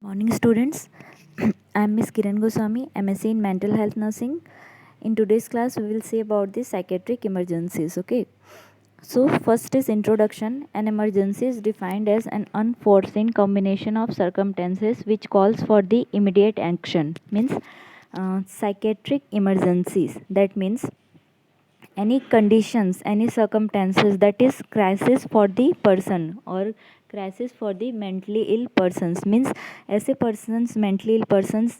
Morning students, I am Miss Kiran Goswami, MSc in Mental Health Nursing. In today's class we will see about the psychiatric emergencies. Okay, so first is introduction. An emergency is defined as an unforeseen combination of circumstances which calls for the immediate action. Means psychiatric emergencies, that means any conditions, any circumstances that is crisis for the person or crisis for the mentally ill persons. Means ऐसे persons mentally ill persons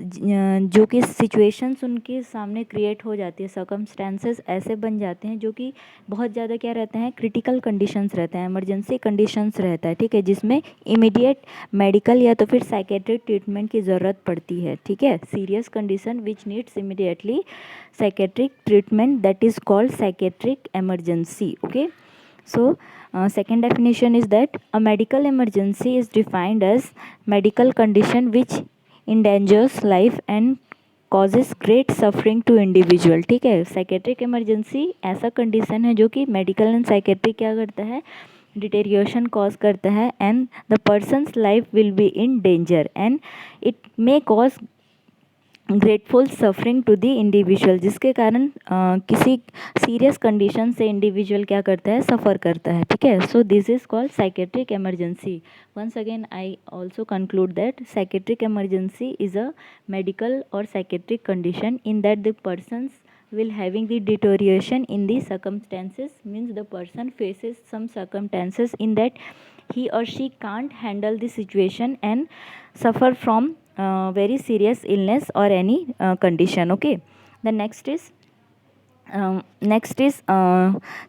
जो कि situations उनके सामने create हो जाती है, circumstances ऐसे बन जाते हैं जो कि बहुत ज़्यादा क्या रहते हैं, critical conditions रहते हैं, emergency conditions रहता है, ठीक है, जिसमें immediate medical या तो फिर psychiatric treatment की ज़रूरत पड़ती है, ठीक है, serious condition which needs immediately psychiatric treatment, that is called psychiatric emergency. Okay, so second definition is that a medical emergency is defined as medical condition which endangers life and causes great suffering to individual. ठीक है, psychiatric emergency ऐसा condition है जो कि medical and psychiatric क्या करता है, डिटेरियोशन cause करता है and the person's life will be in danger and it may cause grateful suffering to the individual, जिसके कारण किसी सीरियस कंडीशन से इंडिविजुअल क्या करता है, सफ़र करता है, ठीक है. So this is called psychiatric emergency. Once again I also conclude that psychiatric emergency is a medical or psychiatric condition in that the persons will having the deterioration in the circumstances, means the person faces some circumstances in that he or she can't handle the situation and suffer from very serious illness or any condition. Okay, the next is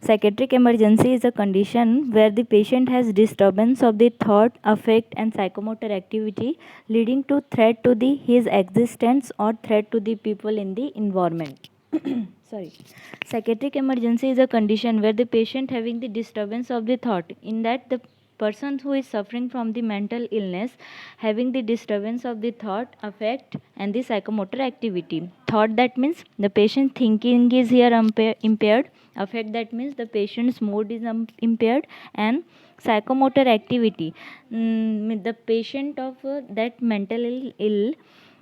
psychiatric emergency is a condition where the patient has disturbance of the thought, affect and psychomotor activity leading to threat to the his existence or threat to the people in the environment. Sorry, psychiatric emergency is a condition where the patient having the disturbance of the thought, in that the person who is suffering from the mental illness having the disturbance of the thought, affect and the psychomotor activity. Thought, that means the patient thinking is here impaired. Affect, that means the patient's mood is impaired. And psychomotor activity, the patient of that mental ill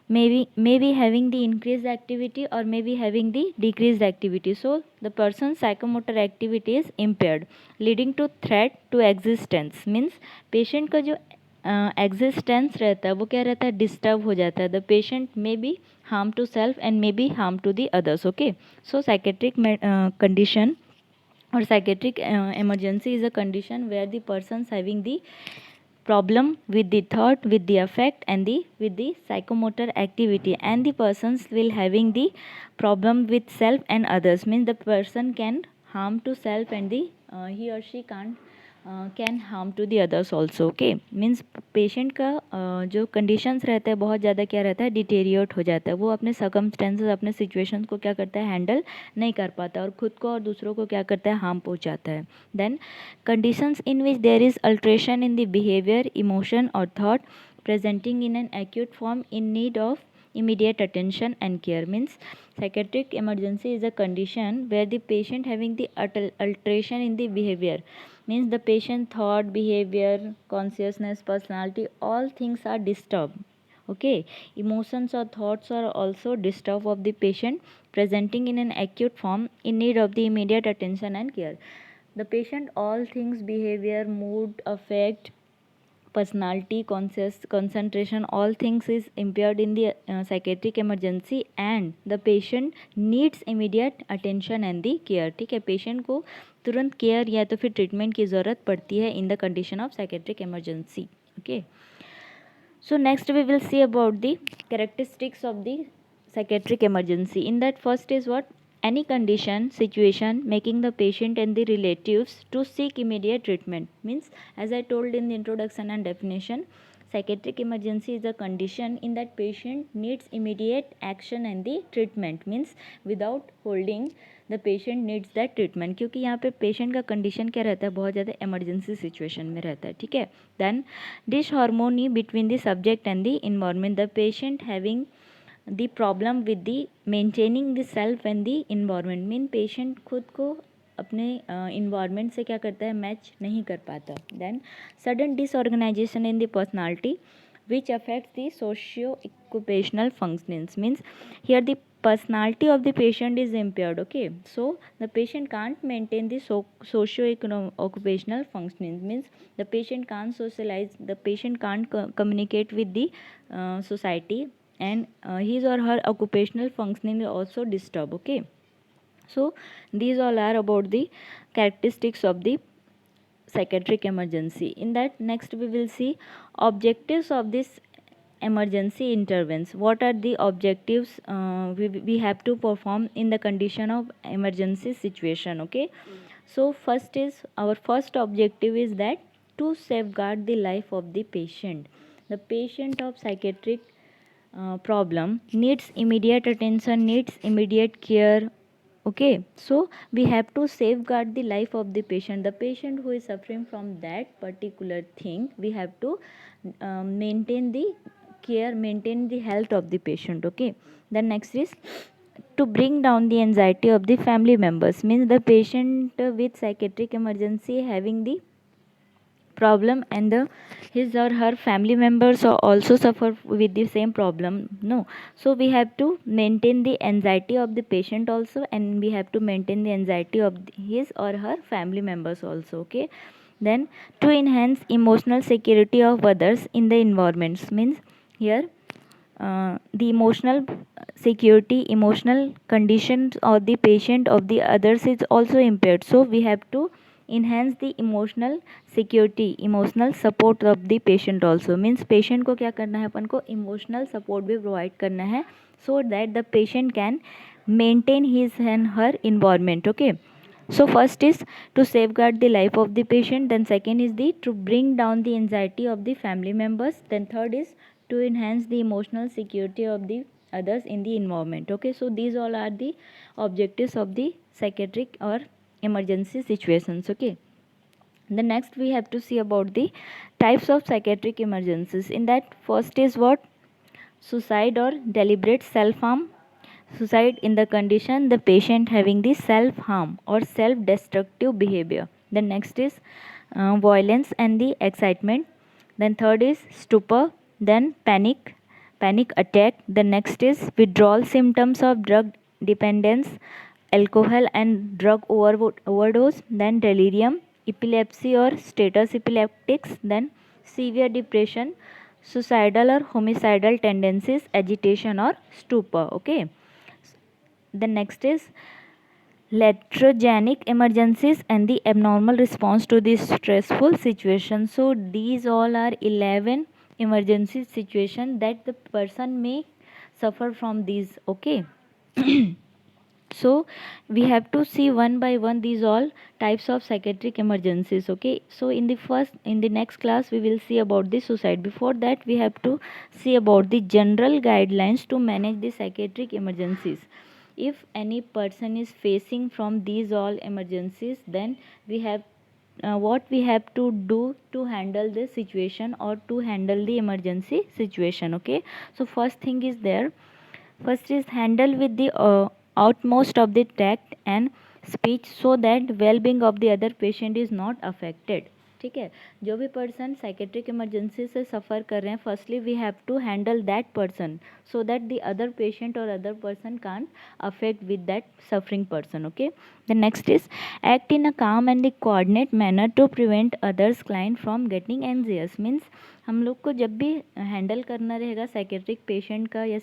may be having the increased activity or may be having the decreased activity. So the person's psychomotor activity is impaired leading to threat to existence, means patient का जो existence रहता है वो क्या रहता है, disturb हो जाता है. The patient may be harm to self and may be harm to the others. Okay, so psychiatric condition or psychiatric emergency is a condition where the person's having the problem with the thought, with the affect and with the psychomotor activity, and the persons will having the problem with self and others, means the person can harm to self and the he or she can't can harm to the others also. Okay, means patient का जो conditions रहता है बहुत ज़्यादा क्या रहता है, डिटेरियोट हो जाता है. वो अपने सर्कमस्टेंसेस, अपने सिचुएशंस को क्या करता है, हैंडल नहीं कर पाता और खुद को और दूसरों को क्या करता है, हार्म पहुंचाता है. Then conditions in which there is alteration in the behaviour, emotion और thought presenting in an acute form in need of immediate attention and care. Means psychiatric emergency is a condition where the patient having the alteration in the behavior, means the patient thought, behavior, consciousness, personality, all things are disturbed. Okay, emotions or thoughts are also disturbed of the patient, presenting in an acute form in need of the immediate attention and care. The patient all things, behavior, mood, affect, personality, concentration, all things is impaired in the psychiatric emergency and the patient needs immediate attention and the care. ठीक है, patient को तुरंत care या तो फिर treatment की ज़रूरत पड़ती है in the condition of psychiatric emergency. Okay, so next we will see about the characteristics of the psychiatric emergency. In that, first is what, any condition, situation making the patient and the relatives to seek immediate treatment. Means as I told in the introduction and definition, psychiatric emergency is a condition in that patient needs immediate action and the treatment, means without holding the patient needs that treatment, क्योंकि यहाँ पे patient का condition क्या रहता है, बहुत ज़्यादा emergency situation में रहता है. ठीक है, then disharmony between the subject and the environment, the patient having the problem with the maintaining the self and the environment, mean patient खुद को अपने इन्वायरमेंट से क्या करता है, मैच नहीं कर पाता. Then sudden disorganisation in the personality, which affects the socio-occupational functions. Means here the personality of the patient is impaired. Okay, so the patient can't maintain the socio-occupational functioning. Means the patient can't socialize, the patient can't communicate with the society, and his or her occupational functioning is also disturbed. Okay, so these all are about the characteristics of the psychiatric emergency. In that, next we will see objectives of this emergency interventions. What are the objectives we have to perform in the condition of emergency situation? Okay, so first is, our first objective is that to safeguard the life of the patient. The patient of psychiatric problem needs immediate attention, needs immediate care. Okay, so we have to safeguard the life of the patient. The patient who is suffering from that particular thing, we have to maintain the care, maintain the health of the patient. Okay, then next is to bring down the anxiety of the family members. Means the patient with psychiatric emergency having the problem, and his or her family members also suffer with the same problem. No, so we have to maintain the anxiety of the patient also, and we have to maintain the anxiety of his or her family members also. Okay, then to enhance emotional security of others in the environments. Means here the emotional security, emotional conditions of the patient of the others is also impaired, so we have to enhance the emotional security, emotional support of the patient also. Means patient को क्या करना है, अपन को emotional support भी provide करना है, so that the patient can maintain his and her environment. Okay, so first is to safeguard the life of the patient, then second is the to bring down the anxiety of the family members, then third is to enhance the emotional security of the others in the environment. Okay, so these all are the objectives of the psychiatric or emergency situations. Okay, the next we have to see about the types of psychiatric emergencies. In that, first is what? Suicide or deliberate self harm. Suicide in the condition the patient having the self harm or self destructive behavior. Then next is violence and the excitement. Then third is stupor, then panic attack. The next is withdrawal symptoms of drug dependence, alcohol and drug overdose. Then delirium, epilepsy or status epileptics. Then severe depression, suicidal or homicidal tendencies, agitation or stupor. Okay, the next is latrogenic emergencies and the abnormal response to this stressful situation. So these all are 11 emergency situation that the person may suffer from these. Okay, so we have to see one by one these all types of psychiatric emergencies. Okay, so in the next class we will see about the suicide. Before that, we have to see about the general guidelines to manage the psychiatric emergencies. If any person is facing from these all emergencies, then we have what we have to do to handle this situation or to handle the emergency situation. Okay, so first thing is there, first is handle with the utmost of the tact and speech, so that well-being of the other patient is not affected. ठीक है, जो भी person psychiatric emergency से सफ़र कर रहे हैं, firstly we have to handle that person so that the other patient और other person can't affect with that suffering person. Okay, the next is act in a calm and the coordinate manner to prevent others client from getting anxious. Means हम लोग को जब भी handle करना रहेगा psychiatric patient का या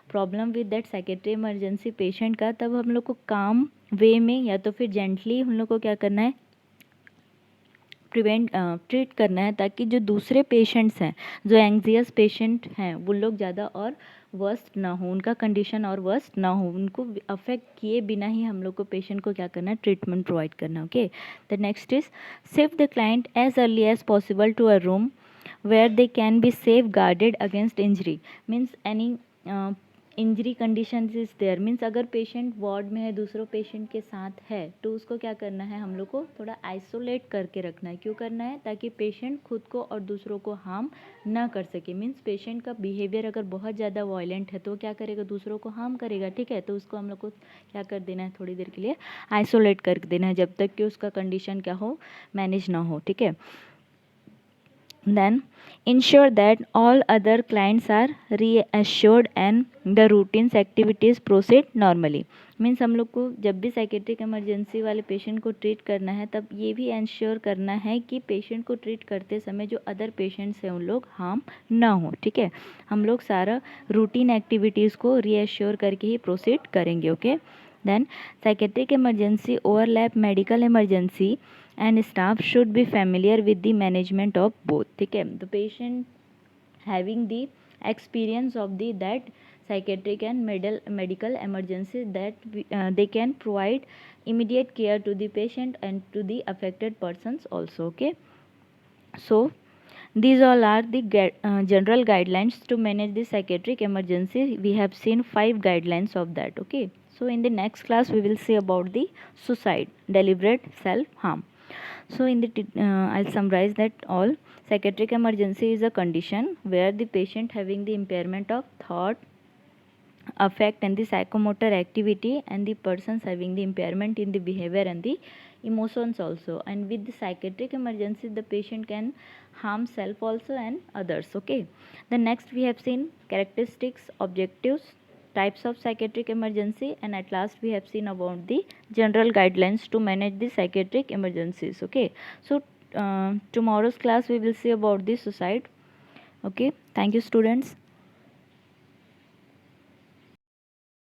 problem with that psychiatric emergency patient का, तब हम लोग को काम वे में या तो फिर जेंटली हम लोग को क्या करना है, ट्रीट करना है, ताकि जो दूसरे पेशेंट्स हैं, जो एंग्जियस पेशेंट हैं, वो लोग ज़्यादा और वर्स्ट ना हो, उनका कंडीशन और वर्स्ट ना हो, उनको अफेक्ट किए बिना ही हम लोग को पेशेंट को क्या करना है, ट्रीटमेंट प्रोवाइड करना. Okay, the next is shift the client as early as possible to a room where they can be safeguarded against injury. Means any injury conditions is there. Means अगर patient ward में है, दूसरों patient के साथ है, तो उसको क्या करना है, हम लोग को थोड़ा आइसोलेट करके रखना है. क्यों करना है, ताकि पेशेंट खुद को और दूसरों को हार्म ना कर सके. मीन्स पेशेंट का बिहेवियर अगर बहुत ज़्यादा वायलेंट है तो क्या करेगा, दूसरों को हार्म करेगा. ठीक है, तो उसको हम लोग को क्या कर देना है, थोड़ी देर के लिए आइसोलेट कर देना है, जब तक कि उसका कंडीशन क्या हो, मैनेज ना हो. ठीक है, Then ensure that all other clients are reassured and the routines activities proceed normally. Means हम लोग को जब भी साइकेट्रिक इमरजेंसी वाले पेशेंट को ट्रीट करना है तब ये भी इंश्योर करना है कि पेशेंट को ट्रीट करते समय जो अदर पेशेंट्स हैं उन लोग हार्म ना हो. ठीक है, हम लोग सारा रूटीन एक्टिविटीज़ को रीएश्योर करके ही प्रोसीड करेंगे. Okay. Then psychiatric emergency overlap medical emergency and staff should be familiar with the management of both. ठीक है, the patient having the experience of the that psychiatric and medical emergency that they can provide immediate care to the patient and to the affected persons also. Okay, so these all are the general guidelines to manage the psychiatric emergency. We have seen 5 guidelines of that. Okay, so in the next class we will see about the suicide, deliberate self harm. So in the I'll summarize that all. Psychiatric emergency is a condition where the patient having the impairment of thought, affect and the psychomotor activity, and the persons having the impairment in the behavior and the emotions also. And with the psychiatric emergency the patient can harm self also and others. Okay, the next we have seen characteristics, objectives, types of psychiatric emergency, and at last we have seen about the general guidelines to manage the psychiatric emergencies. Okay, so tomorrow's class we will see about the suicide. Okay, thank you students.